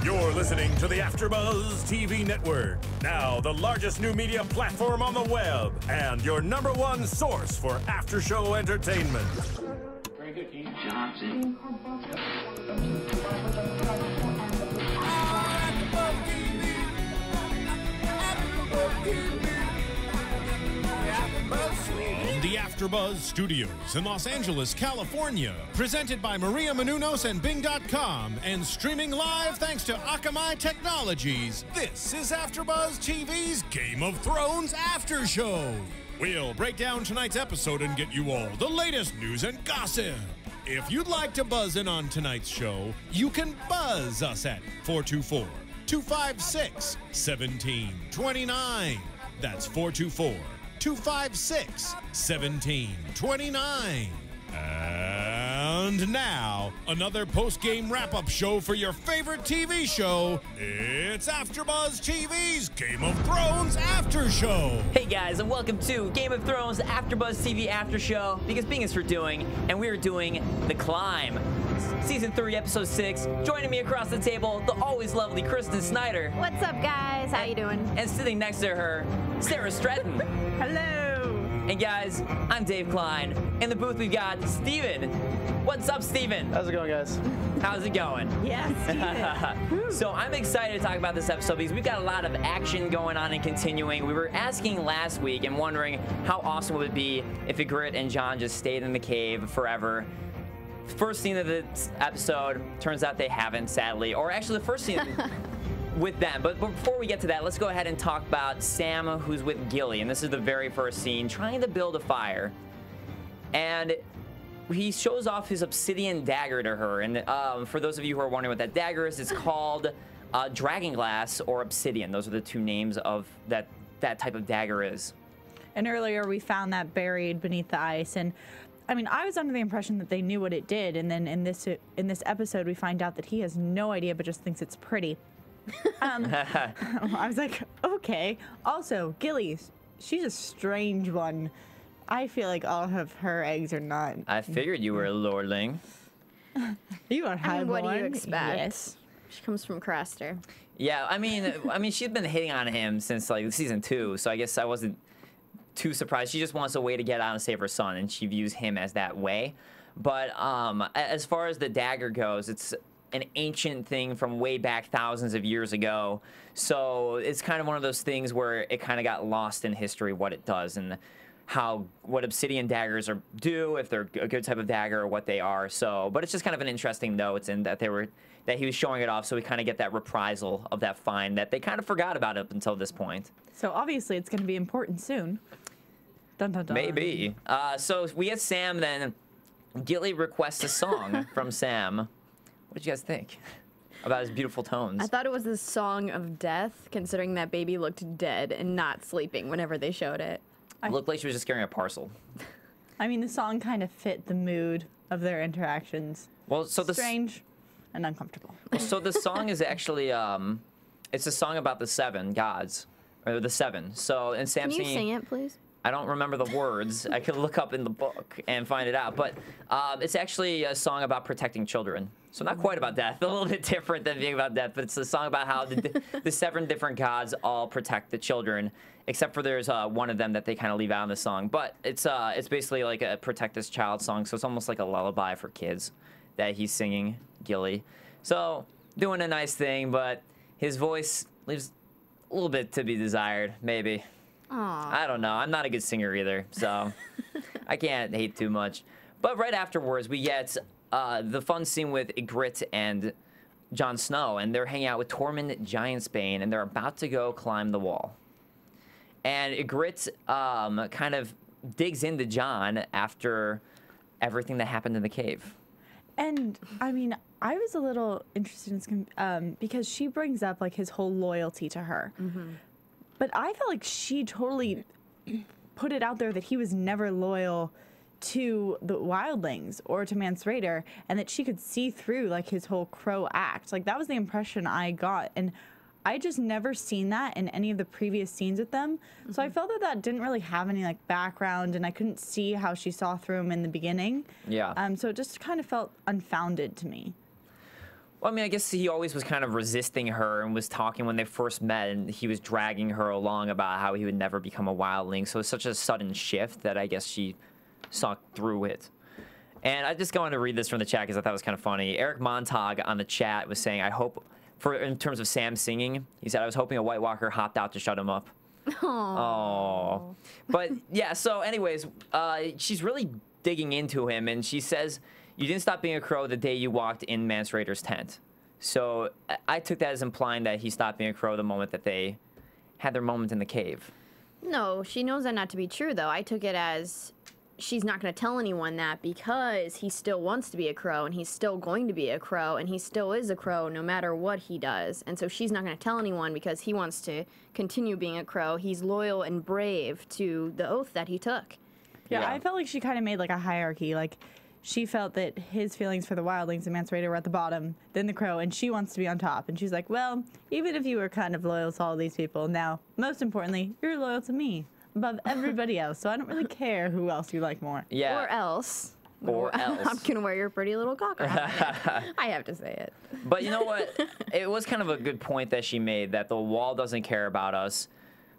You're listening to the AfterBuzz TV network, now the largest new media platform on the web, and your #1 source for after-show entertainment. Very good, Dean Johnson. The AfterBuzz Studios in Los Angeles, California. Presented by Maria Menounos and Bing.com and streaming live thanks to Akamai Technologies. This is AfterBuzz TV's Game of Thrones After Show. We'll break down tonight's episode and get you all the latest news and gossip. If you'd like to buzz in on tonight's show, you can buzz us at 424-256-1729. That's 424-256-1729. And now, another post-game wrap-up show for your favorite TV show. It's AfterBuzz TV's Game of Thrones After Show. Hey guys, and welcome to Game of Thrones AfterBuzz TV After Show, because Bing is for doing, and we're doing The Climb. Season 3, Episode 6. Joining me across the table, the always lovely Kristen Snyder. What's up, guys? How you doing? And sitting next to her, Sara Stretton. Hello. And guys, I'm Dave Klein. In the booth, we've got Steven. What's up, Steven? How's it going, guys? How's it going? Yes, Steven. So I'm excited to talk about this episode because we've got a lot of action going on and continuing. We were asking last week and wondering how awesome would it be if Ygritte and Jon just stayed in the cave forever. First scene of this episode, turns out they haven't, sadly. Or actually, the first scene with them. But before we get to that, let's go ahead and talk about Sam, who's with Gilly. And this is the very first scene, trying to build a fire. And he shows off his obsidian dagger to her. And for those of you who are wondering what that dagger is, it's called Dragonglass or Obsidian. Those are the two names of that type of dagger is. And earlier we found that buried beneath the ice. And I mean, I was under the impression that they knew what it did. And then in this episode, we find out that he has no idea, but just thinks it's pretty. I was like, okay. Also, Gilly, she's a strange one. I feel like all of her eggs are not. I figured you were a lordling. You are high. What do you expect? Yes. She comes from Craster. Yeah, I mean, she's been hitting on him since like season 2, so I guess I wasn't too surprised. She just wants a way to get out and save her son, and she views him as that way. But as far as the dagger goes, it's an ancient thing from way back thousands of years ago. So it's kind of one of those things where it kind of got lost in history, what it does and what obsidian daggers do, if they're a good type of dagger or what they are. So, but it's just kind of an interesting note in that he was showing it off, so we kind of get that reprisal of that find that they kind of forgot about up until this point. So obviously it's going to be important soon. Dun, dun, dun. Maybe. So we had Sam then. Gilly requests a song from Sam. What did you guys think about his beautiful tones? I thought it was the song of death, considering that baby looked dead and not sleeping whenever they showed it. It looked like she was just carrying a parcel. I mean, the song kind of fit the mood of their interactions. Well, so strange and uncomfortable. Well, so the song is actually it's a song about the 7 gods, or the 7. So and Sam Can you sing it, please? I don't remember the words. I could look up in the book and find it out. But it's actually a song about protecting children. So not quite about death. A little bit different than being about death. But it's a song about how the 7 different gods all protect the children. Except for there's one of them that they kind of leave out in the song. But it's basically like a protect this child song. So it's almost like a lullaby for kids that he's singing, Gilly. So doing a nice thing. But his voice leaves a little bit to be desired, maybe. Aww. I don't know. I'm not a good singer either, so I can't hate too much. But right afterwards, we get the fun scene with Ygritte and Jon Snow, and they're hanging out with Tormund Giantsbane, and they're about to go climb the wall. And Ygritte kind of digs into Jon after everything that happened in the cave. And I mean, I was a little interested in because she brings up like his whole loyalty to her. Mm-hmm. But I felt like she totally put it out there that he was never loyal to the Wildlings or to Mance Rayder, and that she could see through like his whole crow act. Like that was the impression I got, and I just never seen that in any of the previous scenes with them. Mm-hmm. So I felt that didn't really have any like background, and I couldn't see how she saw through him in the beginning. Yeah. So it just kind of felt unfounded to me. Well, I mean, I guess he always was kind of resisting her and was talking when they first met, and he was dragging her along about how he would never become a wildling. So it's such a sudden shift that I guess she saw through it. And I just wanted to read this from the chat because I thought it was kind of funny. Eric Montag on the chat was saying, I hope, in terms of Sam singing, he said, I was hoping a White Walker hopped out to shut him up. Oh. But yeah, so anyways, she's really digging into him, and she says, you didn't stop being a crow the day you walked in Mance Rayder's tent. So I took that as implying that he stopped being a crow the moment that they had their moment in the cave. No, she knows that not to be true, though. I took it as she's not going to tell anyone that because he still wants to be a crow, and he's still going to be a crow, and he still is a crow no matter what he does. And so she's not going to tell anyone because he wants to continue being a crow. He's loyal and brave to the oath that he took. Yeah, I felt like she kind of made like a hierarchy. Like, she felt that his feelings for the Wildlings and Mance Rayder were at the bottom, then the crow, and she wants to be on top. And she's like, well, even if you were kind of loyal to all these people, now, most importantly, you're loyal to me above everybody else, so I don't really care who else you like more. Yeah. Or else. Or else. I'm going to wear your pretty little cock around. I have to say it. But you know what? It was kind of a good point that she made, that the wall doesn't care about us.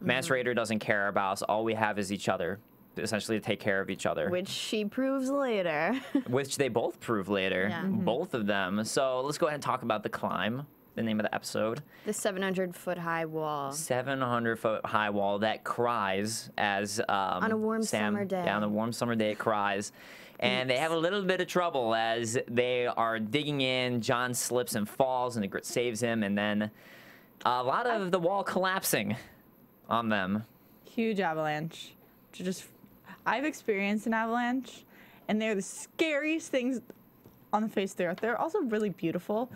Mance Rayder doesn't care about us. All we have is each other, essentially to take care of each other. Which she proves later. Which they both prove later. Yeah. Both of them. So let's go ahead and talk about The Climb, the name of the episode. The 700-foot high wall. 700-foot high wall that cries as on a warm summer day. Yeah, on a warm summer day it cries. And they have a little bit of trouble as they are digging in. Jon slips and falls, and Ygritte saves him, and then a lot of the wall collapsing on them. Huge avalanche. I've experienced an avalanche, and they're the scariest things on the face of the earth. They're also really beautiful,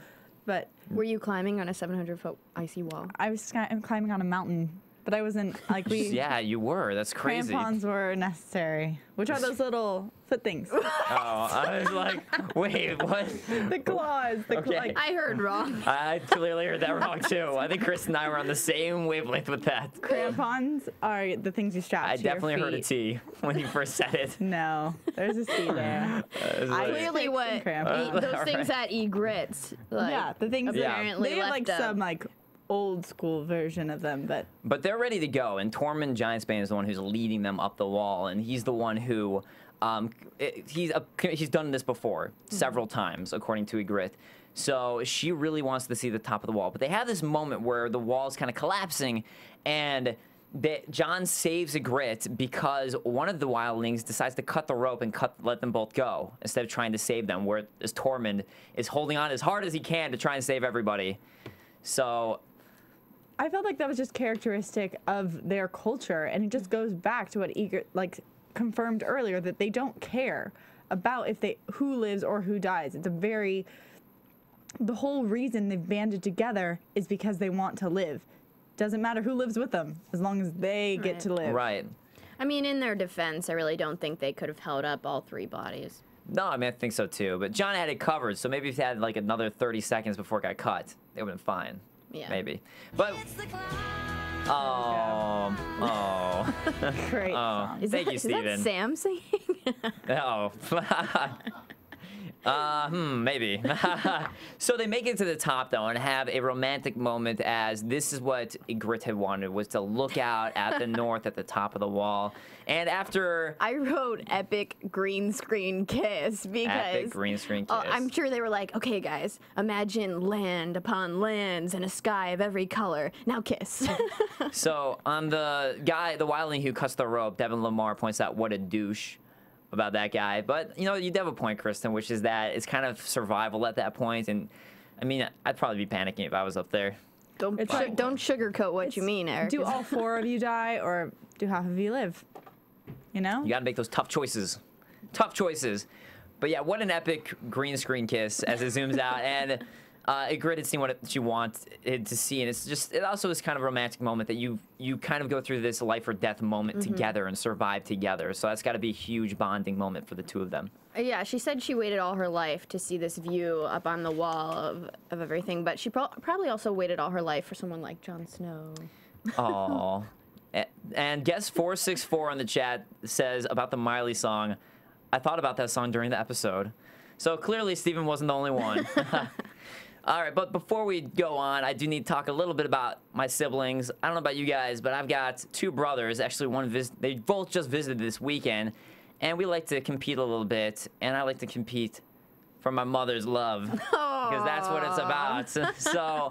but... Were you climbing on a 700-foot icy wall? I was climbing on a mountain, but I wasn't, like, Yeah, you were. That's crazy. Crampons were necessary, which are those little foot things. Oh, I was like, wait, what? The claws. Okay. I heard wrong. I clearly heard that wrong, too. I think Kristen and I were on the same wavelength with that. Crampons are the things you strap to your definitely heard a feet. T when you first said it. No, there's a C there. Clearly what those things at Ygritte. Like, Yeah, the things that apparently they have left like them. some like old school version of them, But they're ready to go, and Tormund Giantsbane is the one who's leading them up the wall, and he's the one who, he's done this before several times, according to Ygritte. So she really wants to see the top of the wall. But they have this moment where the wall's kind of collapsing, and Jon saves Ygritte because one of the wildlings decides to cut the rope and let them both go instead of trying to save them, whereas Tormund is holding on as hard as he can to try and save everybody. So I felt like that was just characteristic of their culture, and it just goes back to what Ygritte like confirmed earlier, that they don't care about who lives or who dies. It's the whole reason they've banded together is because they want to live. Doesn't matter who lives with them, as long as they get to live. Right. I mean, in their defense, I really don't think they could have held up all three bodies. No, I mean, I think so too. But Jon had it covered, so maybe if he had like another 30 seconds before it got cut, it would have been fine. Yeah. Maybe. But. Oh. Great. Oh. song. Thank you, Is Steven. that Sam singing? Oh. Maybe. So they make it to the top, though, and have a romantic moment, as this is what Ygritte had wanted, was to look out at the north at the top of the wall. And after... I wrote epic green screen kiss because... Epic green screen kiss. I'm sure they were like, okay, guys, imagine land upon lands and a sky of every color. Now kiss. So on the wildling who cuts the rope, Devin Lamar points out what a douche about that guy. But, you know, you do have a point, Kristen, which is that it's kind of survival at that point. And, I mean, I'd probably be panicking if I was up there. Don't sugarcoat what you mean, Eric. Do all four of you die, or do half of you live? You know? You got to make those tough choices. Tough choices. But, yeah, what an epic green screen kiss as it zooms out. And Ygritte had seen what she wanted to see. And it also is kind of a romantic moment that you kind of go through this life or death moment together and survive together. So that's got to be a huge bonding moment for the two of them. Yeah, she said she waited all her life to see this view up on the wall of everything, but she probably also waited all her life for someone like Jon Snow. Aww. And guest 464 in the chat says about the Miley song, I thought about that song during the episode. So clearly Steven wasn't the only one. All right, but before we go on, I do need to talk a little bit about my siblings. I don't know about you guys, but I've got two brothers. Actually, they both just visited this weekend, and we like to compete a little bit, and I like to compete for my mother's love, because that's what it's about. So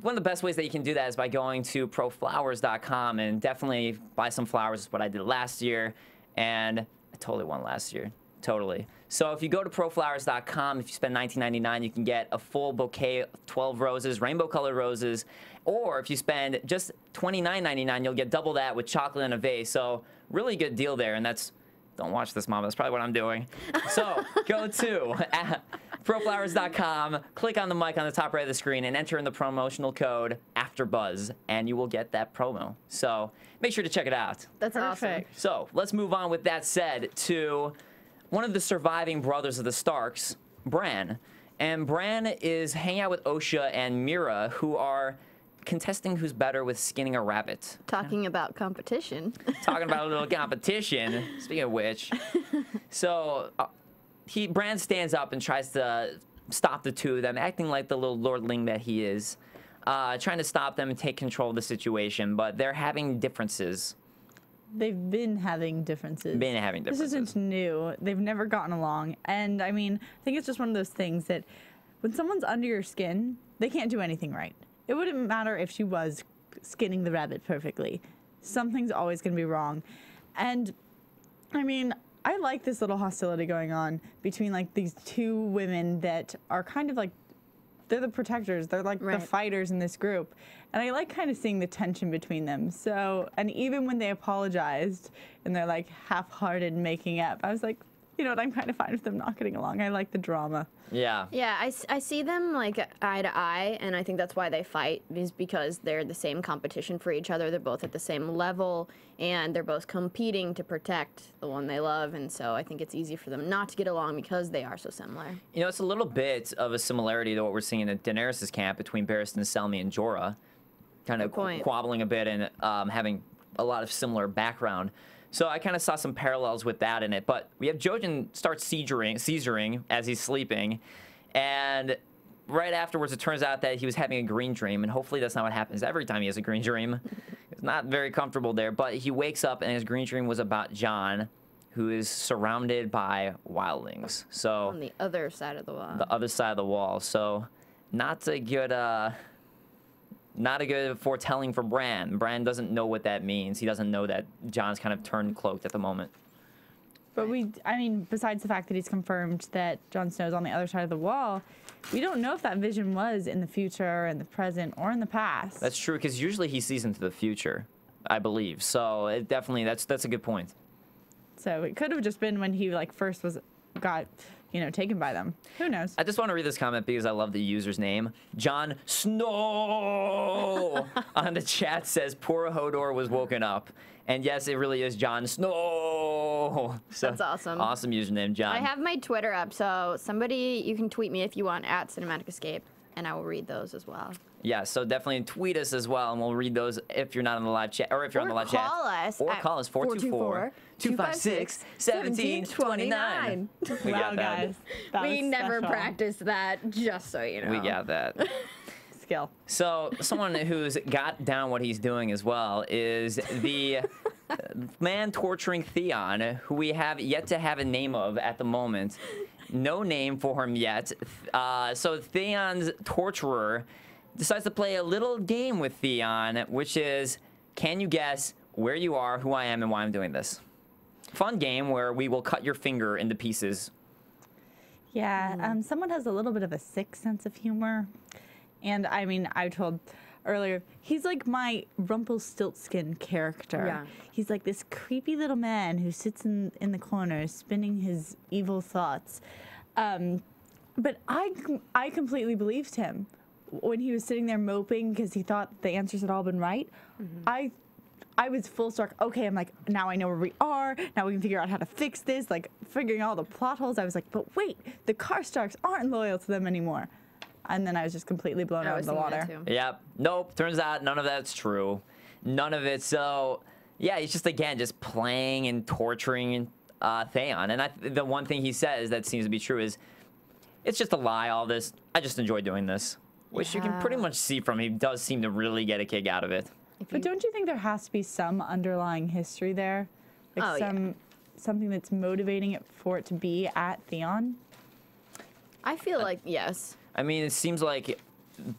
one of the best ways that you can do that is by going to proflowers.com and definitely buy some flowers. Is what I did last year, and I totally won last year. Totally. So if you go to proflowers.com, if you spend $19.99, you can get a full bouquet of 12 roses, rainbow-colored roses. Or if you spend just $29.99, you'll get double that with chocolate in a vase. So really good deal there. And that's, don't watch this, Mama. That's probably what I'm doing. So go to proflowers.com, click on the mic on the top right of the screen, and enter in the promotional code AfterBuzz, and you will get that promo. So make sure to check it out. That's awesome. So let's move on with that said to one of the surviving brothers of the Starks, Bran. And Bran is hanging out with Osha and Mira, who are contesting who's better with skinning a rabbit. Talking about competition. Talking about a little competition, speaking of which. So Bran stands up and tries to stop the two of them, acting like the little lordling that he is, trying to stop them and take control of the situation, but they're having differences. They've been having differences. This isn't new. They've never gotten along. And I mean, I think it's just one of those things that when someone's under your skin, they can't do anything right. It wouldn't matter if she was skinning the rabbit perfectly. Something's always going to be wrong. And I mean, I like this little hostility going on between like these two women that are kind of like, they're the protectors. They're like the fighters in this group. And I like kind of seeing the tension between them. So, and even when they apologized and they're like half-hearted making up, I was like, you know what, I'm kind of fine with them not getting along. I like the drama. Yeah. Yeah, I see them like eye to eye, and I think that's why they fight, is because they're the same competition for each other. They're both at the same level, and they're both competing to protect the one they love, and so I think it's easy for them not to get along because they are so similar. You know, it's a little bit of a similarity to what we're seeing in Daenerys' camp between Barristan Selmy and Jorah, kind of quabbling a bit and having a lot of similar background. So I kind of saw some parallels with that in it. But we have Jojen start seizuring as he's sleeping. And right afterwards, it turns out that he was having a green dream. And hopefully that's not what happens every time he has a green dream. It's not very comfortable there. But he wakes up, and his green dream was about Jon, who is surrounded by wildlings. So on the other side of the wall. The other side of the wall. So not a good... not a good foretelling for Bran. Bran doesn't know what that means. He doesn't know that Jon's kind of turned cloaked at the moment. But I mean, besides the fact that he's confirmed that Jon Snow's on the other side of the wall, we don't know if that vision was in the future, in the present, or in the past. That's true, because usually he sees into the future, I believe. So it definitely, that's a good point. So it could have just been when he like first got taken by them. Who knows? I just want to read this comment because I love the user's name. Jon Snow on the chat says, poor Hodor was woken up. And yes, it really is Jon Snow. So, that's awesome. Awesome username, Jon. I have my Twitter up, so you can tweet me if you want at Cinematic Escape, and I will read those as well. Yeah, so definitely tweet us as well, and we'll read those if you're not on the live chat, or if you're on the live chat. Or call us 424-256-1729. We got that. Guys, we never practiced that, just so you know. We got that. Skill. So someone who's got down what he's doing as well is the man torturing Theon, who we have yet to have a name of at the moment. No name for him yet. So Theon's torturer decides to play a little game with Theon, which is, can you guess where you are, who I am, and why I'm doing this? Fun game where we will cut your finger into pieces. Yeah, someone has a little bit of a sick sense of humor. And I mean, I told earlier, he's like my Rumpelstiltskin character. Yeah. He's like this creepy little man who sits in the corner spinning his evil thoughts. But I completely believed him when he was sitting there moping because he thought the answers had all been right. I was full struck. Okay, I'm like, now I know where we are. Now we can figure out how to fix this. Like, figuring all the plot holes. I was like, but wait, the Karstarks aren't loyal to them anymore. And then I was just completely blown out of the water. Yep. Nope. Turns out none of that's true. None of it. So, yeah, he's just, again, just playing and torturing Theon. And the one thing he says that seems to be true is, it's just a lie, all this. I just enjoy doing this. Which you can pretty much see from him. He does seem to really get a kick out of it. But don't you think there has to be some underlying history there? Like something that's motivating it for it to be at Theon? I feel like, yes. I mean, it seems like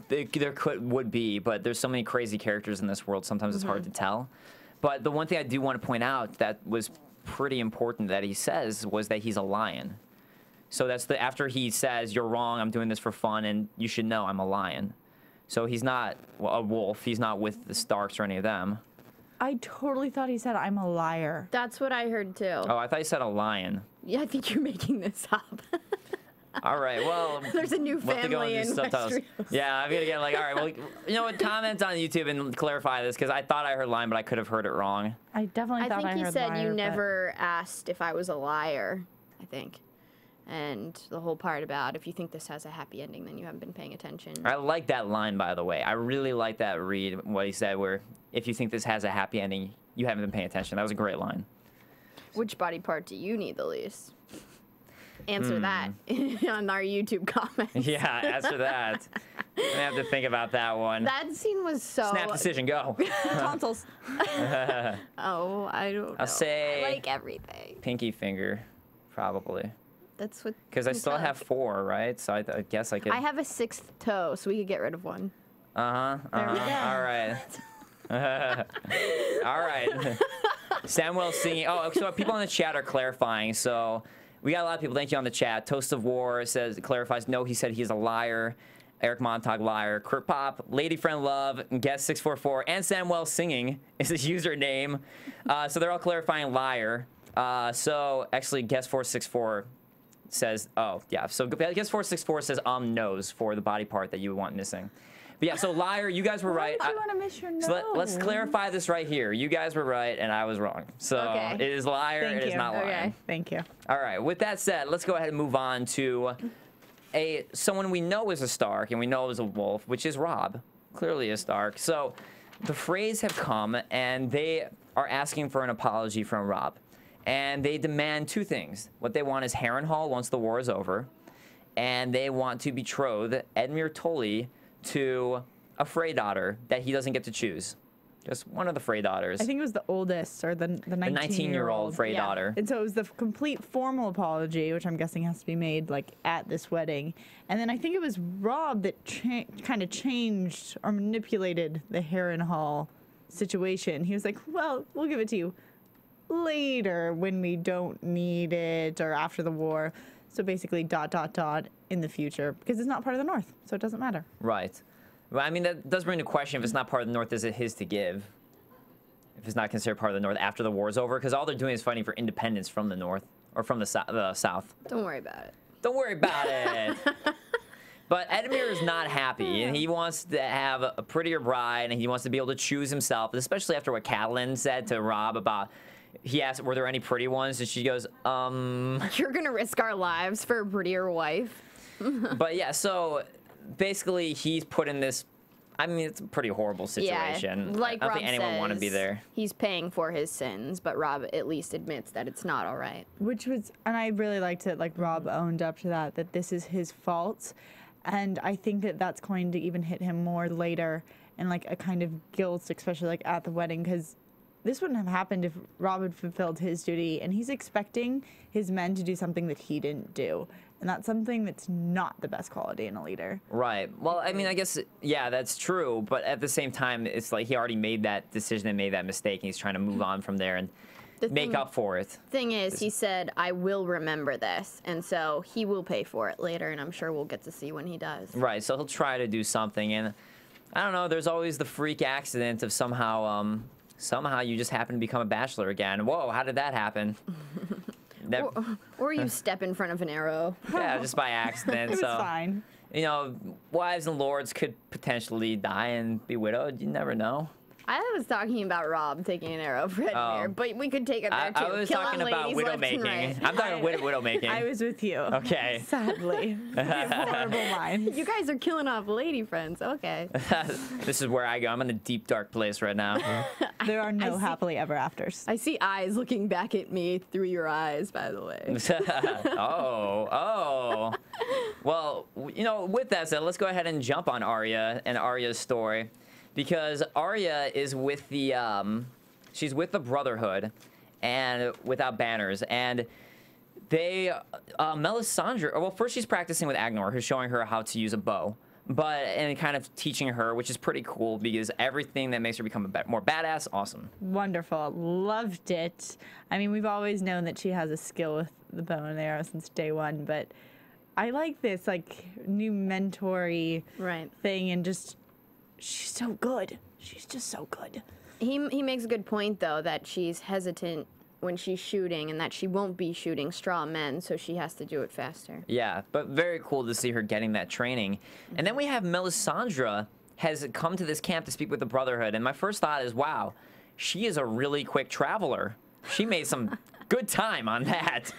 there would be, but there's so many crazy characters in this world, sometimes it's hard to tell. But the one thing I do want to point out that was pretty important that he says was that he's a lion. So that's after he says, you're wrong, I'm doing this for fun, and you should know I'm a lion. So he's not a wolf, he's not with the Starks or any of them. I totally thought he said, I'm a liar. That's what I heard too. Oh, I thought he said a lion. Yeah, I think you're making this up. All right, well, there's a new family in Westeros. Yeah, I'm gonna get like, all right, well, you know what? Comment on YouTube and clarify this because I thought I heard lion, but I could have heard it wrong. I definitely thought I heard liar. I think he said you never asked if I was a liar. I think, and the whole part about if you think this has a happy ending, then you haven't been paying attention. I like that line, by the way. I really like that read. What he said, where if you think this has a happy ending, you haven't been paying attention. That was a great line. Which body part do you need the least? Answer that on our YouTube comments. Yeah, answer that. I'm gonna have to think about that one. That scene was so... Snap decision, go. Tonsils. Oh, I don't know. I'll say... I like everything. Pinky finger, probably. That's what... Because I still have 4, right? So I guess I could... I have a 6th toe, so we could get rid of one. There we go. All right. All right. Samuel singing... Oh, so people in the chat are clarifying, so... We got a lot of people. Thank you on the chat. Toast of War clarifies. No, he said he's a liar. Eric Montag, liar. Kurt Pop, Lady Friend Love, Guest 644, and Samuel singing is his username. So they're all clarifying liar. So actually, Guest 464 says, oh yeah. So Guest 464 says knows for the body part that you want missing. But yeah, so liar, you guys were right. Why would you want to miss your nose? So let's clarify this right here. You guys were right, and I was wrong. So it is liar, it is not liar. Okay, thank you. All right, with that said, let's go ahead and move on to someone we know is a Stark, and we know is a wolf, which is Robb. Clearly a Stark. So the Freys have come, and they are asking for an apology from Robb. And they demand 2 things. What they want is Harrenhal once the war is over, and they want to betroth Edmure Tully to a Frey daughter that he doesn't get to choose. Just one of the Frey daughters. I think it was the oldest, or the 19-year-old Frey daughter. And so it was the complete formal apology, which I'm guessing has to be made like at this wedding. And then I think it was Robb that kind of changed or manipulated the Harrenhal situation. He was like, well, we'll give it to you later when we don't need it, or after the war. So basically, ... in the future, because it's not part of the North, so it doesn't matter. Right. Well, I mean, that does bring the question, if it's not part of the North, is it his to give? If it's not considered part of the North after the war's over? Because all they're doing is fighting for independence from the North, or from the South. Don't worry about it. Don't worry about it. But Edmure is not happy, and he wants to have a prettier bride, and he wants to be able to choose himself, especially after what Catelyn said to Robb about... He asked, were there any pretty ones? And she goes, You're gonna risk our lives for a prettier wife? But yeah, so basically he's put in this, I mean, it's a pretty horrible situation. Yeah, like I don't Robb think anyone says, want to be there. He's paying for his sins, but Robb at least admits that it's not all right. Which was, and I really liked it, like Robb owned up to that this is his fault. And I think that that's going to even hit him more later, and like a kind of guilt, especially like at the wedding, because this wouldn't have happened if Robb had fulfilled his duty, and he's expecting his men to do something that he didn't do. And that's something that's not the best quality in a leader. Right. Well, I mean, I guess, yeah, that's true. But at the same time, it's like he already made that decision and made that mistake, and he's trying to move on from there and make up for it. Thing is, he said, I will remember this. And so he will pay for it later, and I'm sure we'll get to see when he does. Right. So he'll try to do something. And I don't know, there's always the freak accident of somehow you just happen to become a bachelor again. Whoa, how did that happen? Or you step in front of an arrow. Yeah, just by accident. It was fine. You know, wives and lords could potentially die and be widowed. You never know. I was talking about Robb taking an arrow for Edmure, but we could take it there too. I was Kill talking on about ladies widow left and making. right. I'm talking widow making. I was with you. Okay. Sadly. Horrible minds. You guys are killing off lady friends. Okay. This is where I go. I'm in a deep, dark place right now. There are no happily ever afters. I see eyes looking back at me through your eyes, by the way. Oh. Well, you know, with that said, let's go ahead and jump on Arya and Arya's story. Because Arya is with the, she's with the Brotherhood, and without banners, and they, Melisandre, well, first she's practicing with Agnor, who's showing her how to use a bow, and kind of teaching her, which is pretty cool, because everything that makes her become a more badass, awesome. Wonderful. Loved it. I mean, we've always known that she has a skill with the bow and arrow since day one, but I like this, like, new mentor-y thing, and just... She's so good. She's just so good. He makes a good point, though, that she's hesitant when she's shooting and that she won't be shooting straw men, so she has to do it faster. Yeah, but very cool to see her getting that training. And then we have Melisandre has come to this camp to speak with the Brotherhood, and my first thought is, wow, she is a really quick traveler. She made some good time on that.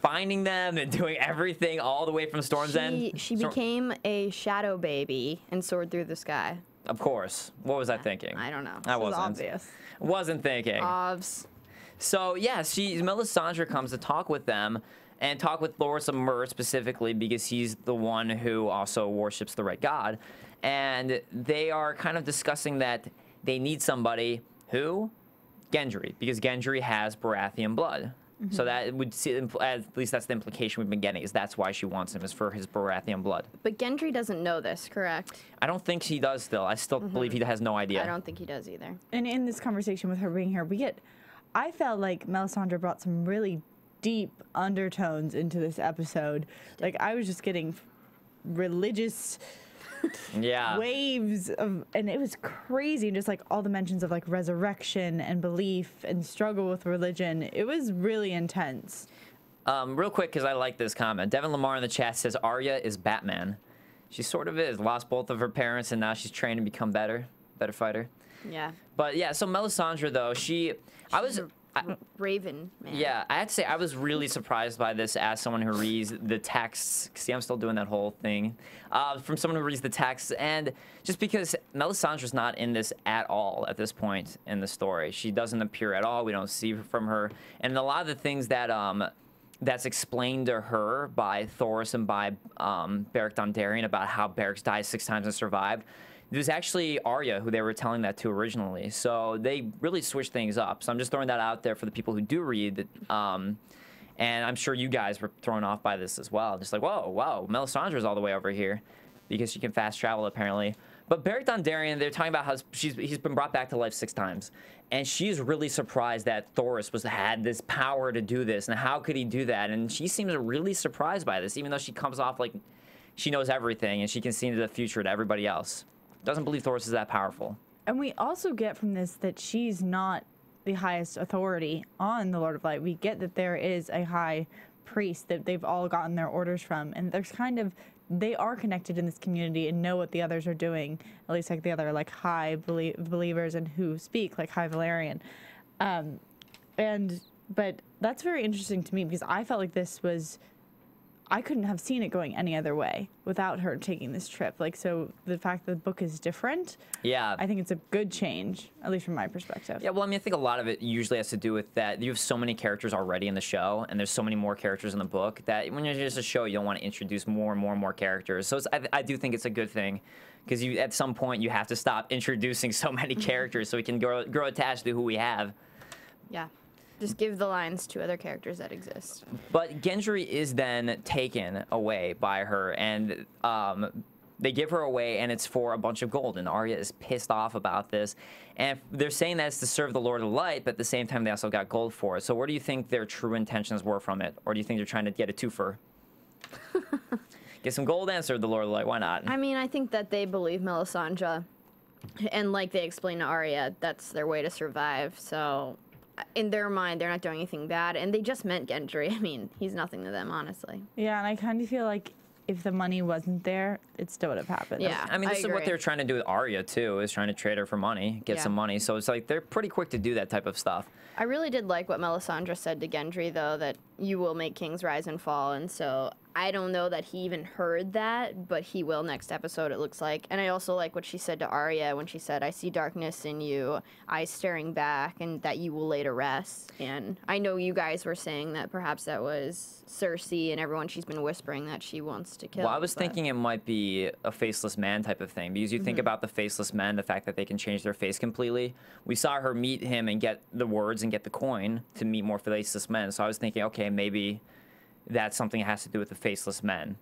Finding them and doing everything all the way from Storm's End. She became a shadow baby and soared through the sky. Of course. What was I thinking? I don't know. I wasn't. Obvious. Wasn't thinking. Obs. So, yeah, Melisandre comes to talk with them and talk with Loras of Myr specifically because he's the one who also worships the Red God. And they are kind of discussing that they need somebody who? Gendry, because Gendry has Baratheon blood. Mm-hmm. So that would see, at least that's the implication we've been getting, is that's why she wants him, is for his Baratheon blood. But Gendry doesn't know this, correct? I don't think he does still. I still believe he has no idea. I don't think he does either. And in this conversation with her being here, I felt like Melisandre brought some really deep undertones into this episode. Like, I was just getting religious waves of, and it was crazy, and just like all the mentions of like resurrection and belief and struggle with religion. It was really intense. Real quick, because I like this comment. Devin Lamar in the chat says Arya is Batman. She sort of is. Lost both of her parents, and now she's trained to become better fighter. Yeah. But yeah, so Melisandre though, Raven, man. Yeah, I have to say I was really surprised by this as someone who reads the texts. See, I'm still doing that whole thing. From someone who reads the texts, and just because Melisandre's not in this at all at this point in the story. She doesn't appear at all. We don't see from her. And a lot of the things that that's explained to her by Thoros and by Beric Dondarrion about how Beric died 6 times and survived. It was actually Arya who they were telling that to originally. So they really switched things up. So I'm just throwing that out there for the people who do read. And I'm sure you guys were thrown off by this as well. Just like, whoa, wow, Melisandre's all the way over here because she can fast travel apparently. But Beric Dondarrion, they're talking about how he's been brought back to life 6 times. And she's really surprised that Thoros had this power to do this. And how could he do that? And she seems really surprised by this, even though she comes off like she knows everything and she can see into the future to everybody else. Doesn't believe Thoros is that powerful. And we also get from this that she's not the highest authority on the Lord of Light. We get that there is a high priest that they've all gotten their orders from, and there's they are connected in this community and know what the others are doing, at least like the other like high believers and who speak like High Valyrian. But that's very interesting to me because I felt like this was, I couldn't have seen it going any other way without her taking this trip. Like, so the fact that the book is different, yeah, I think it's a good change, at least from my perspective. Yeah, well, I mean, I think a lot of it usually has to do with that you have so many characters already in the show, and there's so many more characters in the book that when you're just a show, you don't want to introduce more and more characters. So I do think it's a good thing because at some point you have to stop introducing so many characters so we can grow attached to who we have. Yeah. Just give the lines to other characters that exist. But Gendry is then taken away by her, and they give her away, and it's for a bunch of gold. And Arya is pissed off about this. And they're saying that it's to serve the Lord of Light, but at the same time, they also got gold for it. So where do you think their true intentions were from it? Or do you think they're trying to get a twofer? Get some gold and serve the Lord of Light. Why not? I mean, I think that they believe Melisandre. And like they explained to Arya, that's their way to survive. So in their mind, they're not doing anything bad, and they just meant Gendry. I mean, he's nothing to them, honestly. Yeah, and I kind of feel like if the money wasn't there, it still would have happened. Yeah. I mean, this is what agree. they're trying to do with Arya, too, is trying to trade her for money, get Yeah. some money. So it's like they're pretty quick to do that type of stuff. I really did like what Melisandre said to Gendry, though, that you will make kings rise and fall. And so I don't know that he even heard that, but he will next episode, it looks like. And I also like what she said to Arya when she said, I see darkness in you, eyes staring back, and that you will lay to rest. And I know you guys were saying that perhaps that was Cersei and everyone she's been whispering that she wants to kill. Well, I was but- thinking it might be a faceless man type of thing, because you think about the faceless men, the fact that they can change their face completely. We saw her meet him and get the words and get the coin to meet more faceless men. So I was thinking, okay, maybe that's something that has to do with the faceless men.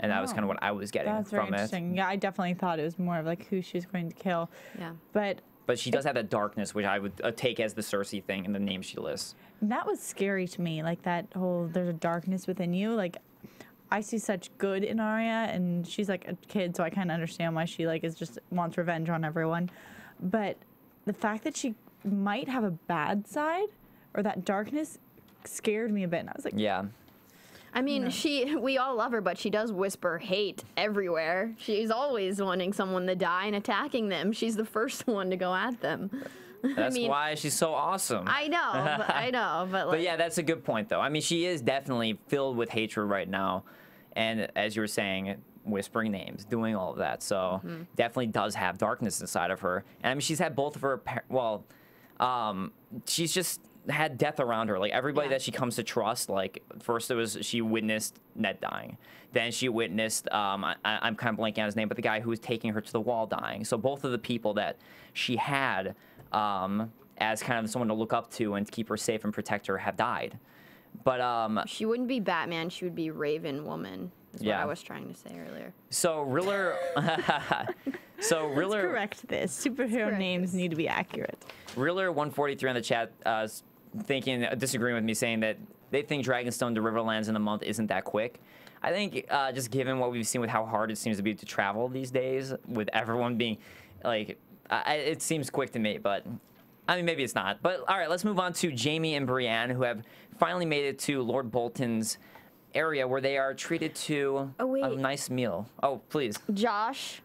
And that was kind of what I was getting That's very from it. interesting. Yeah, I definitely thought it was more of like who she's going to kill. Yeah. But But she does have that darkness, which I would take as the Cersei thing in the name she lists. that was scary to me. Like that whole there's a darkness within you. Like I see such good in Arya, and she's like a kid, so I kind of understand why she like is just wants revenge on everyone. But the fact that she might have a bad side or that darkness scared me a bit. And I was like, Yeah. I mean, we all love her, but she does whisper hate everywhere. She's always wanting someone to die and attacking them. She's the first one to go at them. That's mean, why she's so awesome. I know, but like, But yeah, that's a good point, though. I mean, she is definitely filled with hatred right now. And as you were saying, whispering names, doing all of that. So definitely does have darkness inside of her. And I mean, she's had both of her, she's just had death around her. Like everybody that she comes to trust, like first it was she witnessed Ned dying. Then she witnessed, I'm kind of blanking on his name, but the guy who was taking her to the wall dying. So both of the people that she had as kind of someone to look up to and to keep her safe and protect her have died. But she wouldn't be Batman. She would be Raven Woman. Is what I was trying to say earlier. so Riller, let's correct this. Superhero correct names this. need to be accurate. Riller 143 on the chat disagreeing with me, saying that they think Dragonstone to Riverlands in a month isn't that quick. I think just given what we've seen with how hard it seems to be to travel these days, with everyone being like, it seems quick to me, but I mean, maybe it's not. But all right, let's move on to Jaime and Brienne, who have finally made it to Lord Bolton's area where they are treated to a nice meal. Oh, please. Josh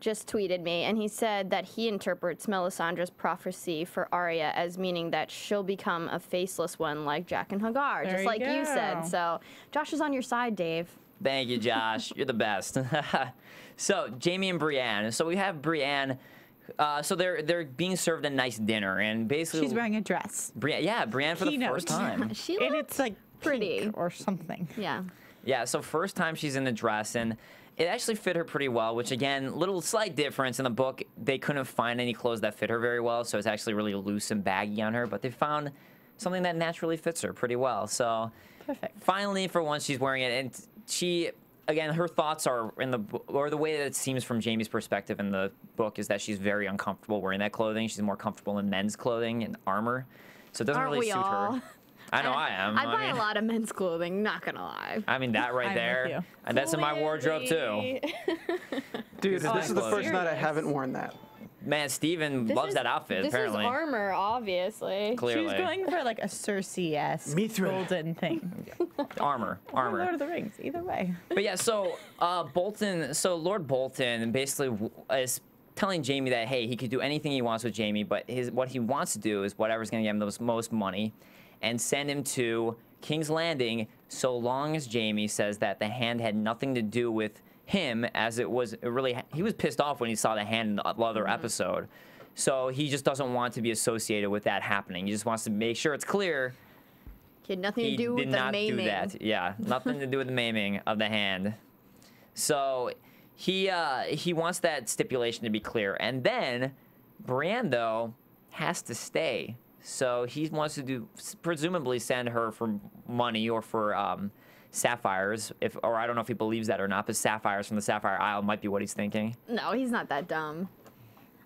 just tweeted me, and he said that he interprets Melisandre's prophecy for Arya as meaning that she'll become a faceless one like Jack and Hagar, There just you like you said. go. So Josh is on your side, Dave. Thank you, Josh. You're the best. So, Jaime and Brienne. So we have Brienne. So they're being served a nice dinner, and basically She's wearing a dress. Brienne for the Keynote. first time. She And looks it's like pretty. pink or something. Yeah. Yeah, so first time she's in the dress, and it actually fit her pretty well, which again, little slight difference in the book. They couldn't find any clothes that fit her very well, so it's actually really loose and baggy on her, but they found something that naturally fits her pretty well. So Perfect. finally, for once, she's wearing it, and she, again, her thoughts are in the way that it seems from Jaime's perspective in the book is that she's very uncomfortable wearing that clothing. She's more comfortable in men's clothing and armor, so it doesn't Aren't really we suit all? her. I know I am. I buy a lot of men's clothing, not gonna lie. I mean, that right I'm with there, you. and that's in my wardrobe too. Dude, this is the first serious. night I haven't worn that. Man, Steven loves that outfit, This apparently. is armor, obviously. Clearly. She was going for like a Cersei-esque Mithril. golden thing. Armor. Or Lord of the Rings, either way. But yeah, so Lord Bolton basically is telling Jaime that, hey, he could do anything he wants with Jaime, but what he wants to do is whatever's going to get him the most money and send him to King's Landing so long as Jaime says that the hand had nothing to do with him, as he was pissed off when he saw the hand in the other episode. So he just doesn't want to be associated with that happening. He just wants to make sure it's clear He had nothing he to do with did the not maiming. do that. Yeah, nothing to do with the maiming of the hand. So he wants that stipulation to be clear. And then Brienne, though, has to stay. So he wants to presumably send her for money or for sapphires, or I don't know if he believes that or not, but sapphires from the Sapphire Isle might be what he's thinking. No, he's not that dumb.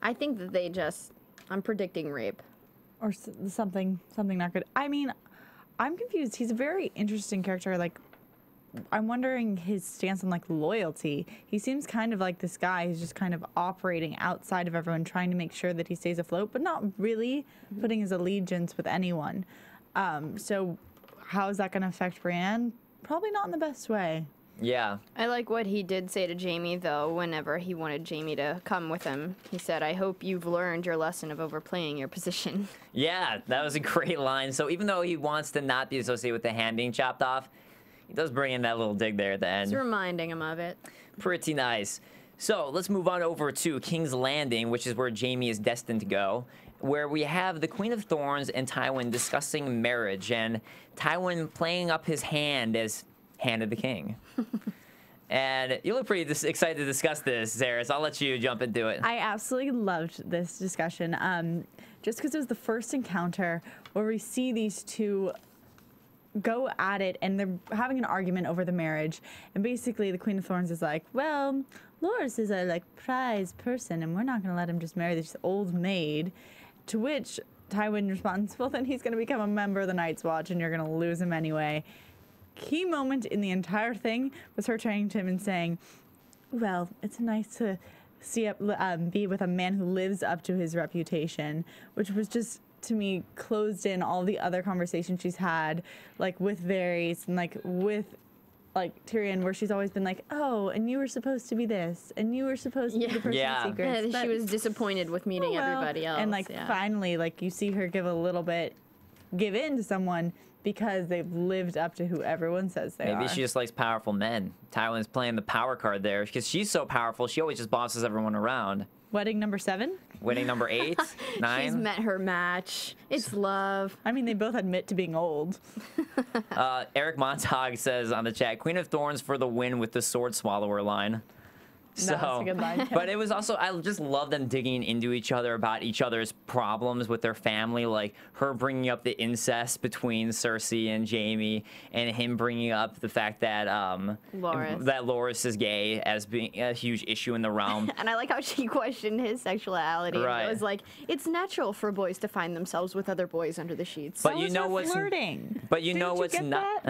I think that I'm predicting rape. Or something not good. I mean, I'm confused. He's a very interesting character. Like, I'm wondering his stance on like loyalty. He seems kind of like this guy who's just kind of operating outside of everyone, trying to make sure that he stays afloat, but not really putting his allegiance with anyone. So how is that going to affect Brienne? Probably not in the best way. Yeah. I like what he did say to Jaime, though, whenever he wanted Jaime to come with him. He said, I hope you've learned your lesson of overplaying your position. Yeah, that was a great line. So even though he wants to not be associated with the hand being chopped off, he does bring in that little dig there at the end. It's reminding him of it. Pretty nice. So let's move on over to King's Landing, which is where Jaime is destined to go, where we have the Queen of Thorns and Tywin discussing marriage, and Tywin playing up his hand as Hand of the King. And you look pretty excited to discuss this, Sara, so I'll let you jump into it. I absolutely loved this discussion, just because it was the first encounter where we see these two go at it, and they're having an argument over the marriage. And basically, the Queen of Thorns is like, well, Loras is a prize person, and we're not going to let him just marry this old maid. To which Tywin responds, well, then he's going to become a member of the Night's Watch, and you're going to lose him anyway. Key moment in the entire thing was her turning to him and saying, well, it's nice to be with a man who lives up to his reputation, which was just, to me, closed in all the other conversations she's had, with Varys and with Tyrion, where she's always been oh, and you were supposed to be this, and you were supposed to be the person with secrets. Yeah, she was disappointed with meeting everybody else. And finally, you see her give in to someone because they've lived up to who everyone says they are. Maybe she just likes powerful men. Tywin's playing the power card there because she's so powerful, she always just bosses everyone around. Wedding number 7? Wedding number 8? 9? She's met her match. It's love. I mean, they both admit to being old. Eric Montag says on the chat, Queen of Thorns for the win with the sword swallower line. That's a good line. But it was also, I just love them digging into each other about each other's problems with their family, like her bringing up the incest between Cersei and Jaime, and him bringing up the fact that Loras is gay as being a huge issue in the realm. And I like how she questioned his sexuality. Right. It was it's natural for boys to find themselves with other boys under the sheets. But you know what's flirting. But you know what's not.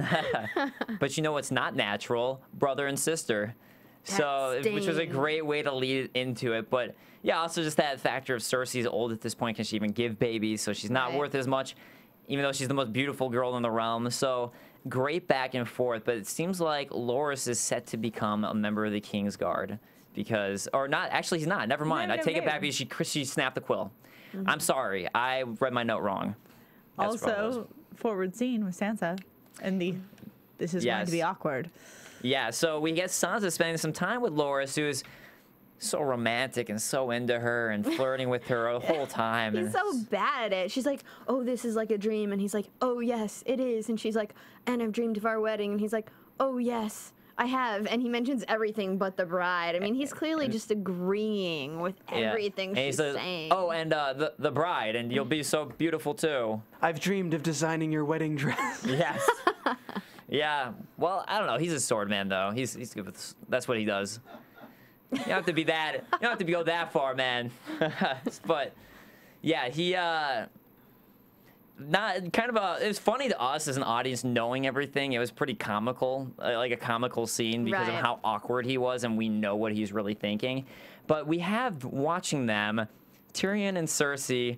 But you know what's not natural? Brother and sister. So, which was a great way to lead into it. But yeah, also just that factor of Cersei's old at this point. Can she even give babies? So she's not worth as much, even though she's the most beautiful girl in the realm. So great back and forth. But it seems like Loras is set to become a member of the Kingsguard. Or not, actually he's not. Never mind. I take it back because she snapped the quill. Mm-hmm. I'm sorry. I read my note wrong. That's also, forward scene with Sansa. And this is going to be awkward. Yeah, so we get Sansa spending some time with Loras, who is so romantic and so into her and flirting with her the whole time. He's so bad at it. She's like, oh, this is like a dream. And he's like, oh, yes, it is. And she's like, and I've dreamed of our wedding. And he's like, oh, yes, I have. And he mentions everything but the bride. I mean, he's clearly just agreeing with everything she's saying. Oh, and the bride, and you'll be so beautiful, too. I've dreamed of designing your wedding dress. Yes. Yeah, well, I don't know. He's a sword man, though. He's good with that's what he does. You don't have to be that. You don't have to go that far, man. But yeah, he not kind of it was funny to us as an audience knowing everything. It was pretty comical, like a comical scene because of how awkward he was, and we know what he's really thinking. But we have watching them, Tyrion and Cersei,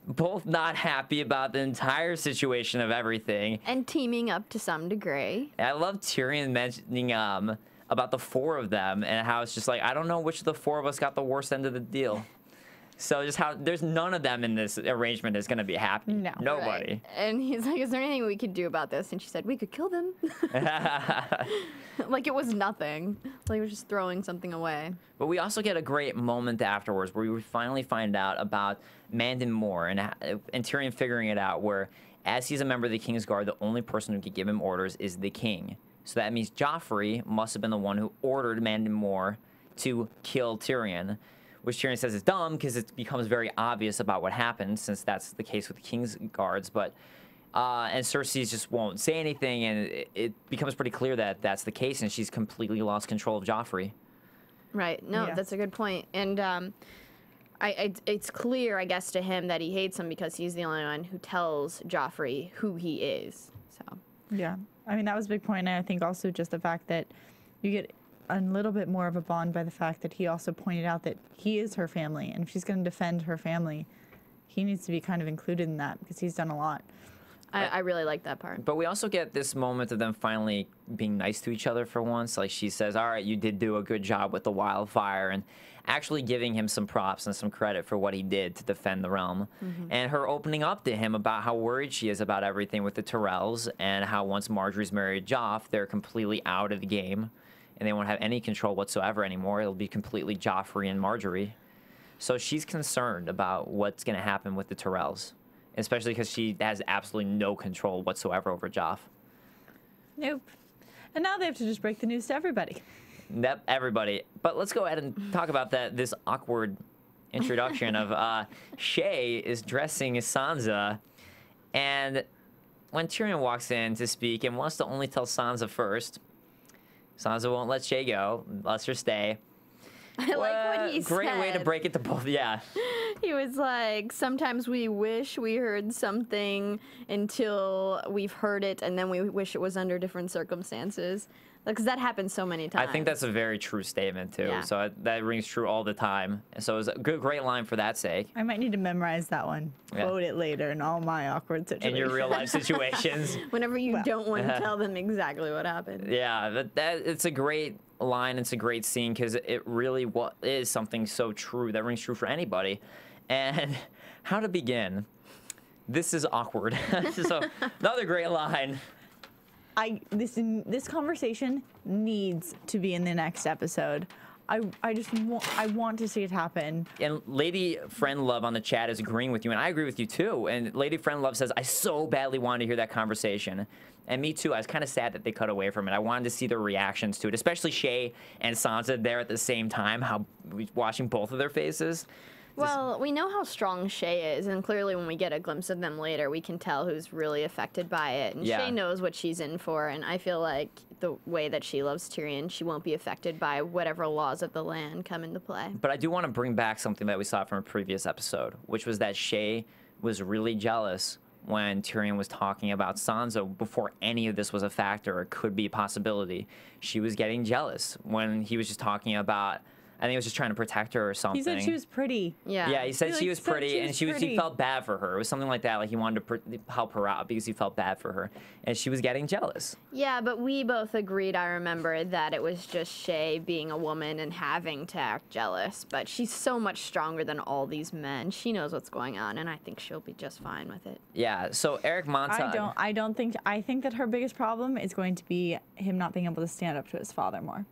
both not happy about the entire situation of everything. And teaming up to some degree. I love Tyrion mentioning about the 4 of them and how it's just I don't know which of the 4 of us got the worst end of the deal. So just how there's none of them in this arrangement is going to be happy. No. Nobody. Right. And he's like, is there anything we could do about this? And she said, we could kill them. Like it was nothing. Like we're just throwing something away. But we also get a great moment afterwards where we finally find out about Mandon Moore and Tyrion figuring it out, where as he's a member of the Kingsguard, the only person who can give him orders is the king. So that means Joffrey must have been the one who ordered Mandon Moore to kill Tyrion, which Tyrion says is dumb because it becomes very obvious about what happened, since that's the case with the Kingsguards. But and Cersei just won't say anything, and it becomes pretty clear that that's the case, and she's completely lost control of Joffrey. Right. No, that's a good point. And it's clear, I guess, to him that he hates him because he's the only one who tells Joffrey who he is. So. Yeah. I mean, that was a big point. And I think also just the fact that you get a little bit more of a bond by the fact that he also pointed out that he is her family. And if she's going to defend her family, he needs to be kind of included in that because he's done a lot. I really like that part. But we also get this moment of them finally being nice to each other for once. Like she says, all right, you did do a good job with the wildfire, and actually giving him some props and some credit for what he did to defend the realm. And her opening up to him about how worried she is about everything with the Tyrells, and how once Marjorie's married Joff, they're completely out of the game and they won't have any control whatsoever anymore. It'll be completely Joffrey and Marjorie. So she's concerned about what's going to happen with the Tyrells, especially because she has absolutely no control whatsoever over Joff. Nope. And now they have to just break the news to everybody. Yep, everybody. But let's go ahead and talk about this awkward introduction of Shae is dressing as Sansa, and when Tyrion walks in to speak and wants to only tell Sansa first, Sansa won't let Shae go, lets her stay. I like what he said. Great way to break it to both. Yeah. He was like, sometimes we wish we heard something until we've heard it, and then we wish it was under different circumstances. Because that happens so many times. I think that's a very true statement, too. Yeah. So that rings true all the time. So it was a great line for that sake. I might need to memorize that one. Yeah. Quote it later in all my awkward situations. In your real life situations. Whenever you don't want to tell them exactly what happened. Yeah, it's a great line. It's a great scene because it really is something so true that rings true for anybody. And how to begin? This is awkward. So another great line. This conversation needs to be in the next episode. I want to see it happen. And Lady Friend Love on the chat is agreeing with you, and I agree with you too. And Lady Friend Love says, I so badly wanted to hear that conversation. And me too. I was kind of sad that they cut away from it. I wanted to see their reactions to it, especially Shae and Sansa there at the same time, how watching both of their faces. Well, we know how strong Shae is, and clearly when we get a glimpse of them later, we can tell who's really affected by it. And Shae knows what she's in for, and I feel like the way that she loves Tyrion, she won't be affected by whatever laws of the land come into play. But I do want to bring back something that we saw from a previous episode, which was that Shae was really jealous when Tyrion was talking about Sansa before any of this was a factor or could be a possibility. She was getting jealous when he was just talking about, I think he was just trying to protect her or something. He said she was pretty. Yeah. Yeah, he said she was pretty, and he felt bad for her. It was something like that, like he wanted to help her out because he felt bad for her, and she was getting jealous. Yeah, but we both agreed, I remember, that it was just Shae being a woman and having to act jealous. But she's so much stronger than all these men. She knows what's going on, and I think she'll be just fine with it. Yeah. So Eric Montag. I think that her biggest problem is going to be him not being able to stand up to his father more.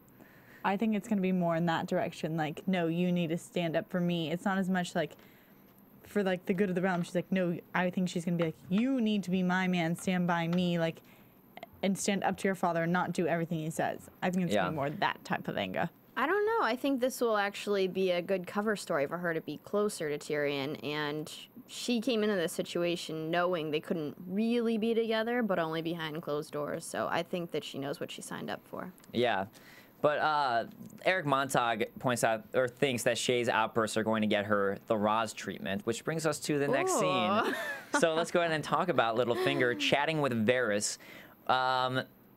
I think it's going to be more in that direction. Like, no, you need to stand up for me. It's not as much like for like the good of the realm. She's like, no, I think she's going to be like, you need to be my man, stand by me, like, and stand up to your father and not do everything he says. I think it's going to be more that type of anger. I don't know. I think this will actually be a good cover story for her to be closer to Tyrion. And she came into this situation knowing they couldn't really be together, but only behind closed doors. So I think that she knows what she signed up for. Yeah. But Eric Montag points out, or thinks that Shae's outbursts are going to get her the Roz treatment, which brings us to the next scene. So let's go ahead and talk about Littlefinger chatting with Varys,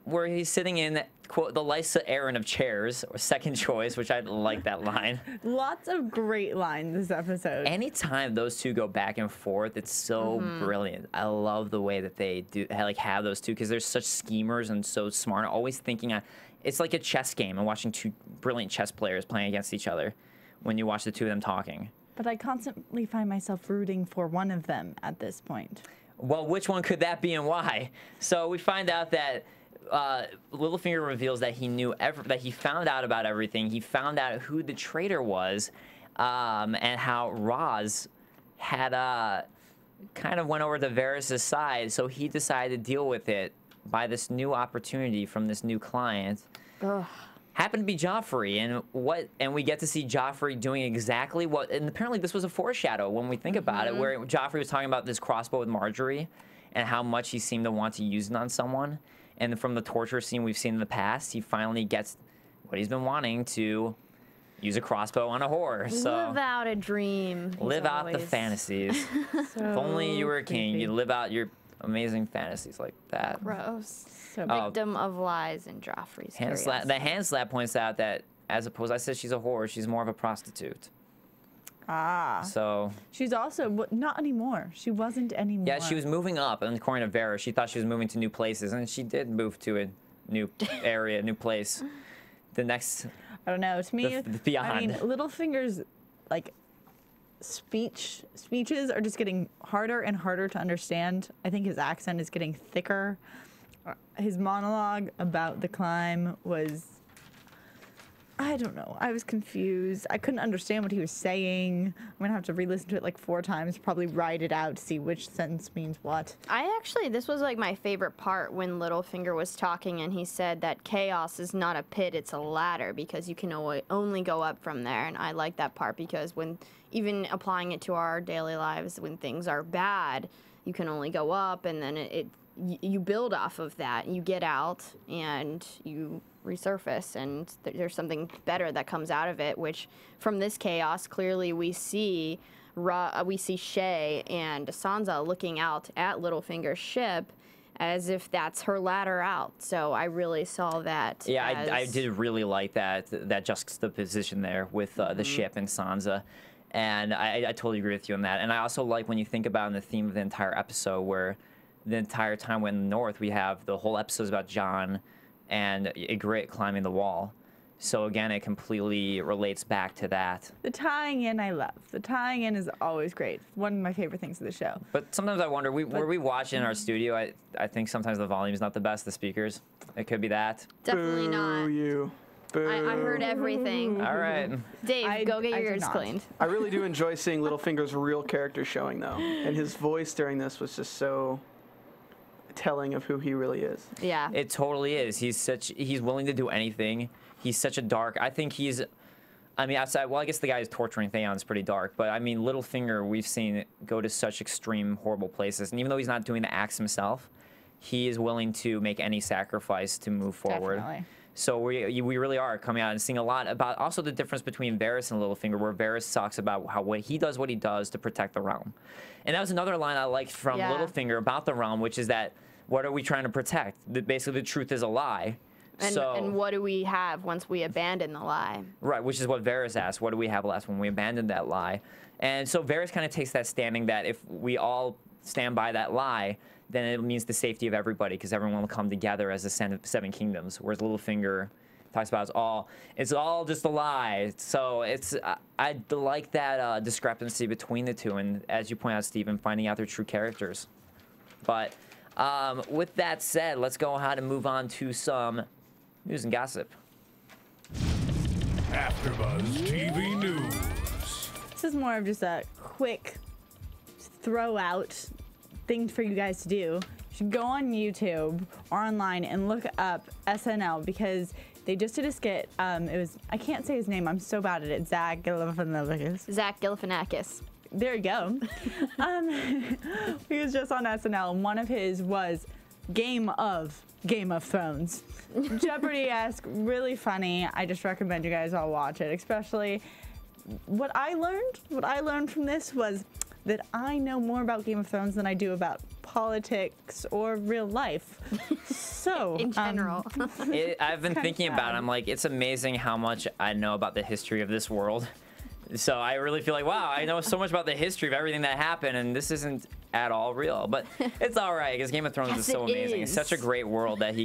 where he's sitting in, quote, the Lysa Arryn of chairs, or second choice, which I like that line. Lots of great lines this episode. Anytime those two go back and forth, it's so brilliant. I love the way that they do have those two, because they're such schemers and so smart, always thinking it's like a chess game and watching two brilliant chess players playing against each other when you watch the two of them talking. But I constantly find myself rooting for one of them at this point. Well, which one could that be and why? So we find out that Littlefinger reveals that he knew that he found out about everything. He found out who the traitor was, and how Roz had kind of went over to Varys' side. So he decided to deal with it by this new opportunity from this new client. Happened to be Joffrey, and we get to see Joffrey doing exactly what, and apparently this was a foreshadow when we think about it, where Joffrey was talking about this crossbow with Marjorie and how much he seemed to want to use it on someone. And from the torture scene we've seen in the past, he finally gets what he's been wanting, to use a crossbow on a whore. So live out a dream. Live out the fantasies. If only you were a king, you'd live out your amazing fantasies like that. Gross. So Victim of lies in Joffrey's The hand slap points out that, as opposed, I said she's a whore, she's more of a prostitute. So she's also not anymore. She wasn't anymore. yeah, she was moving up, and according to Varys, she thought she was moving to new places, and she did move to a new area, new place. The next, I don't know. To me, the beyond. I mean, Littlefinger's like speeches are just getting harder and harder to understand. I think his accent is getting thicker. His monologue about the climb was, I don't know. I was confused. I couldn't understand what he was saying. I'm gonna have to re-listen to it like 4 times, probably write it out to see which sentence means what. This was like my favorite part when Littlefinger was talking and he said that chaos is not a pit, it's a ladder, because you can only go up from there. And I like that part because when, even applying it to our daily lives, when things are bad, you can only go up, and then you build off of that. You get out and you resurface, and there's something better that comes out of it, which from this chaos, clearly we see Shay and Sansa looking out at Littlefinger's ship as if that's her ladder out. So I really saw that. Yeah, I did really like that juxtaposition there with the ship and Sansa. And I totally agree with you on that. And I also like when you think about the theme of the entire episode, where the entire time we're in the north, we have the whole episode about Jon and Ygritte climbing the wall. So again, it completely relates back to that. The tying in I love. The tying in is always great. One of my favorite things of the show. But sometimes I wonder, where we watch in our studio, I think sometimes the volume is not the best, the speakers. It could be that. Definitely not. Boo you. Boo. I heard everything. All right. Dave, go get your ears cleaned. I really do enjoy seeing Littlefinger's real character showing, though. And his voice during this was just so telling of who he really is. Yeah. It totally is. He's willing to do anything. He's such a dark, I think outside, well, I guess the guy who's torturing Theon's pretty dark, but I mean, Littlefinger, we've seen go to such extreme, horrible places. And even though he's not doing the acts himself, he is willing to make any sacrifice to move forward. Definitely. So we really are coming out and seeing a lot about also the difference between Varys and Littlefinger, where Varys talks about how he does what he does to protect the realm. And that was another line I liked from Littlefinger about the realm, which is that, what are we trying to protect? Basically, the truth is a lie. And what do we have once we abandon the lie? Right, which is what Varys asked. What do we have last when we abandon that lie? And so Varys kind of takes that standing that if we all stand by that lie, then it means the safety of everybody, because everyone will come together as the seven kingdoms. Whereas Littlefinger talks about it's all just a lie. So I like that discrepancy between the two, and as you point out, Stephen, finding out their true characters. But with that said, let's go ahead and move on to some news and gossip. AfterBuzz TV News. This is more of just a quick throw out thing for you guys to do. You should go on YouTube or online and look up SNL, because they just did a skit. It was, I can't say his name, I'm so bad at it. Zach Galifianakis. There you go. He was just on SNL, and one of his was Game of Thrones. Jeopardy-esque, really funny. I just recommend you guys all watch it. Especially, what I learned from this was that I know more about Game of Thrones than I do about politics or real life. So in general, I've been thinking about it. I'm like, it's amazing how much I know about the history of this world. So I really feel like, wow, I know so much about the history of everything that happened, and this isn't at all real. But it's all right, because Game of Thrones is so amazing. It's such a great world that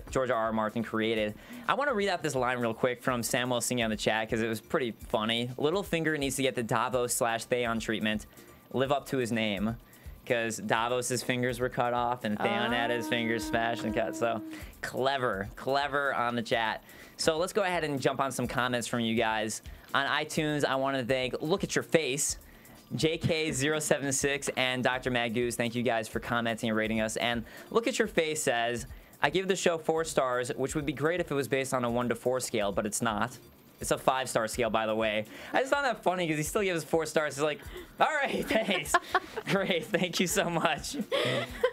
George R.R. Martin created. I want to read out this line real quick from Samuel singing on the chat, because it was pretty funny. Littlefinger needs to get the Davos/Theon treatment, live up to his name, because Davos's fingers were cut off and Theon had his fingers smashed and cut. So clever on the chat. So let's go ahead and jump on some comments from you guys. On iTunes, I want to thank Look at Your Face, JK076, and Dr. Maggoose. Thank you guys for commenting and rating us. And Look at Your Face says, I give the show 4 stars, which would be great if it was based on a 1 to 4 scale, but it's not. It's a 5-star scale, by the way. I just found that funny because he still gives 4 stars. He's like, all right, thanks. Great, thank you so much.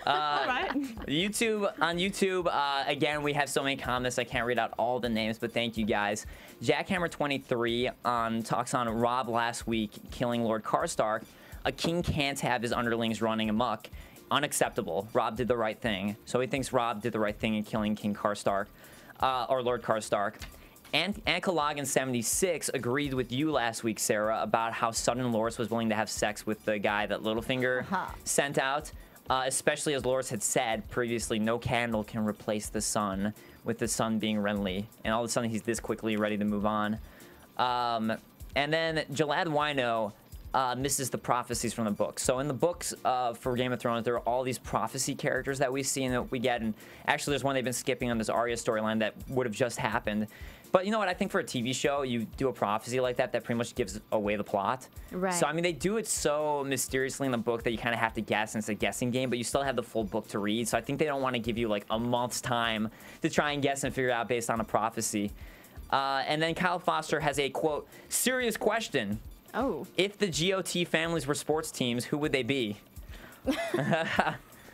all right. On YouTube, again, we have so many comments. I can't read out all the names, but thank you guys. Jackhammer23 talks on Robb last week killing Lord Karstark. A king can't have his underlings running amok. Unacceptable. Robb did the right thing. So he thinks Robb did the right thing in killing King Karstark, or Lord Karstark. Ankalagan76 agreed with you last week, Sarah, about how Sudden Loras was willing to have sex with the guy that Littlefinger sent out. Especially as Loras had said previously, no candle can replace the sun, with the sun being Renly. And all of a sudden, he's this quickly ready to move on. And then Jalad Wino misses the prophecies from the books. So in the books for Game of Thrones, there are all these prophecy characters that we see and that we get. And actually, there's one they've been skipping on this Arias storyline that would have just happened. But you know what? I think for a TV show, you do a prophecy like that, that pretty much gives away the plot. Right. So, I mean, they do it so mysteriously in the book that you kind of have to guess, and it's a guessing game, but you still have the full book to read. So I think they don't want to give you, like, a month's time to try and guess and figure it out based on a prophecy. And then Kyle Foster has a, quote, serious question. Oh. If the GOT families were sports teams, who would they be?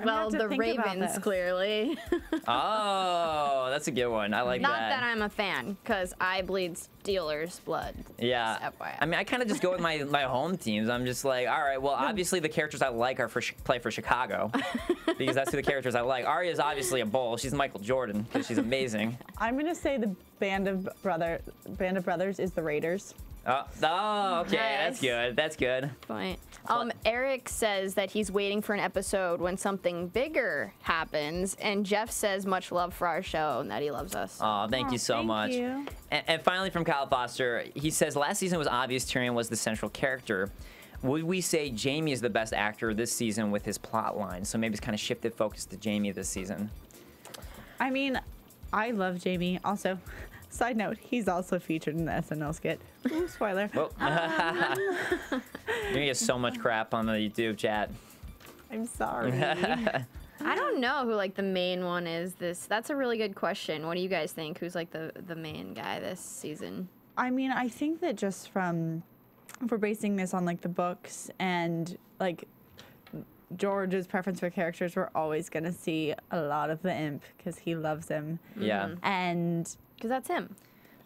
Well, the Ravens, clearly. Oh, that's a good one. I like that. Not that I'm a fan, because I bleed Steelers blood. Yeah. Just FYI. I mean, I kind of just go with my home teams. I'm just like, all right, well, obviously the characters I like are play for Chicago, because that's who the characters I like. Arya is obviously a bull. She's Michael Jordan, because she's amazing. I'm going to say the Band of Brothers is the Raiders. Oh, okay, Nice. that's good. That's good. Point. Eric says that he's waiting for an episode when something bigger happens, and Jeff says much love for our show and that he loves us. Oh, thank you so much. You. And finally from Kyle Foster, he says last season was obvious Tyrion was the central character. Would we say Jaime is the best actor this season with his plot line? So maybe it's kind of shifted focus to Jaime this season. I mean, I love Jaime. Also, side note, he's also featured in the SNL skit. Ooh, spoiler. Well, you're gonna get so much crap on the YouTube chat. I'm sorry. I don't know who like the main one is. That's a really good question. What do you guys think? Who's like the main guy this season? I mean, I think that just from, if we're basing this on like the books and like George's preference for characters, we're always gonna see a lot of the imp because he loves him. Yeah. And because that's him,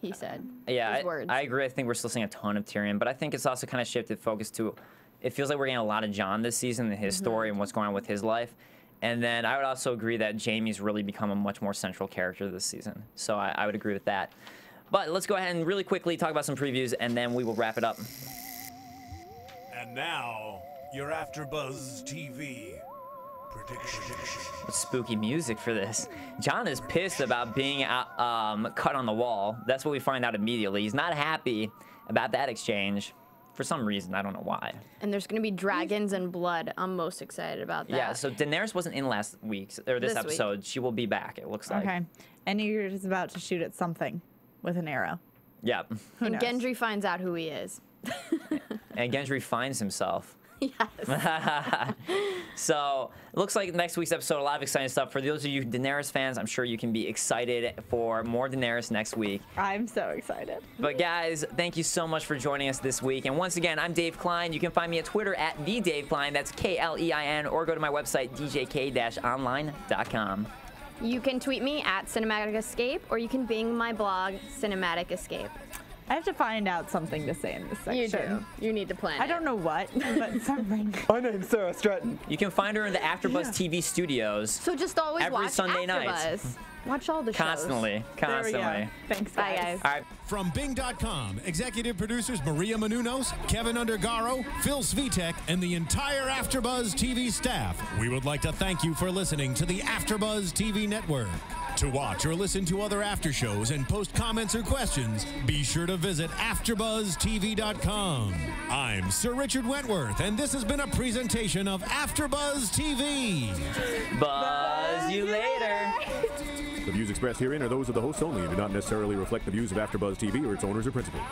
he said. Yeah, his words. I agree. I think we're still seeing a ton of Tyrion, but I think it's also kind of shifted focus to, it feels like we're getting a lot of Jon this season and his story and what's going on with his life. And then I would also agree that Jaime's really become a much more central character this season. So I would agree with that. But let's go ahead and really quickly talk about some previews, and then we will wrap it up. And now, your AfterBuzz TV prediction. What spooky music for this. Jon is pissed about being cut on the wall. That's what we find out immediately. He's not happy about that exchange. For some reason, I don't know why. And there's going to be dragons and blood. I'm most excited about that. Yeah, so Daenerys wasn't in last week's, or this episode. Week. She will be back, it looks like. okay, and Ygritte is about to shoot at something with an arrow. Yeah. And knows? Gendry finds out who he is. And Gendry finds himself. Yes. So, it looks like next week's episode, a lot of exciting stuff. For those of you Daenerys fans, I'm sure you can be excited for more Daenerys next week. I'm so excited. But guys, thank you so much for joining us this week. And once again, I'm Dave Klein. You can find me at Twitter at @TheDaveKlein. That's Klein, or go to my website, djk-online.com. You can tweet me at Cinematic Escape, or you can bing my blog, Cinematic Escape. I have to find out something to say in this section. You do. You need to plan I don't know what, but something. My name's Sara Stretton. You can find her in the AfterBuzz TV studios. So just always Every watch Sunday night. AfterBuzz. Watch all the shows. Constantly. There we go. Thanks, Bye, guys. guys. All right. From Bing.com, executive producers Maria Menounos, Kevin Undergaro, Phil Svitek, and the entire AfterBuzz TV staff, we would like to thank you for listening to the AfterBuzz TV network. To watch or listen to other after shows and post comments or questions, be sure to visit AfterBuzzTV.com. I'm Sir Richard Wentworth, and this has been a presentation of AfterBuzz TV. Buzz you later. The views expressed herein are those of the hosts only and do not necessarily reflect the views of AfterBuzz TV or its owners or principals.